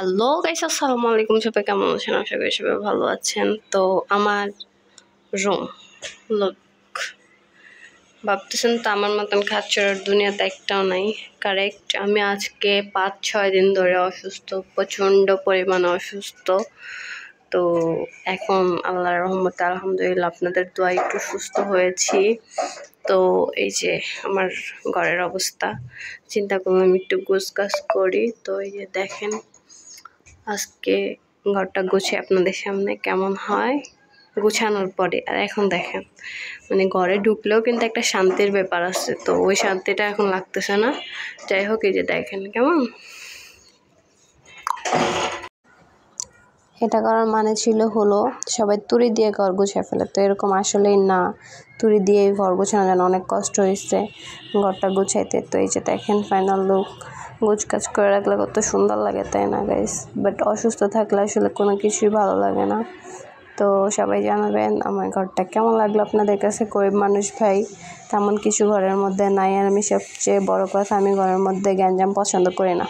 Hello guys, আসসালামু আলাইকুম। সবাই কেমন আছেন? আশা করি সবাই ভালো আছেন। তো আমার রুম লুক ভাবতেছেন তো আমার মতন খাচ্ছার দুনিয়াতে একটাও নাই। কারেক্ট, আমি আজকে 5-6 দিন ধরে অসুস্থ, প্রচণ্ড পরিমাণে অসুস্থ। তো এখন আল্লাহর রহমতে আলহামদুলিল্লাহ আপনাদের দোয়া একটু সুস্থ হয়েছি। তো এই যে আমার ঘরের অবস্থা, চিন্তা করলাম একটু গোছগাছ করি। তো এই যে দেখেন, আজকে ঘরটা গুছিয়ে আপনাদের সামনে কেমন হয় গুছানোর পরে। আর এখন দেখেন, মানে ঘরে ঢুকলেও কিন্তু একটা শান্তির ব্যাপার আছে, তো ওই শান্তিটা এখন লাগতেছে না। যাই হোক, এই যে দেখেন কেমন। এটা করার মানে ছিল হলো সবাই তুড়ি দিয়ে ঘর গুছিয়ে ফেলে, তো এরকম আসলেই না। তুড়ি দিয়ে ঘর গুছানো যেন অনেক কষ্ট হয়েছে ঘরটা গুছাইতে। তো এই যে দেখেন ফাইনাল লুক। গোছগাছ করে রাখলে কত সুন্দর লাগে, তাই না গাইস? বাট অসুস্থ থাকলে আসলে কোনো কিছুই ভালো লাগে না। তো সবাই জানাবেন আমার ঘরটা কেমন লাগলো আপনাদের কাছে। গরিব মানুষ ভাই, তেমন কিছু ঘরের মধ্যে নাই। আর আমি সবচেয়ে বড় কথা, আমি ঘরের মধ্যে গ্যাঞ্জাম পছন্দ করি না।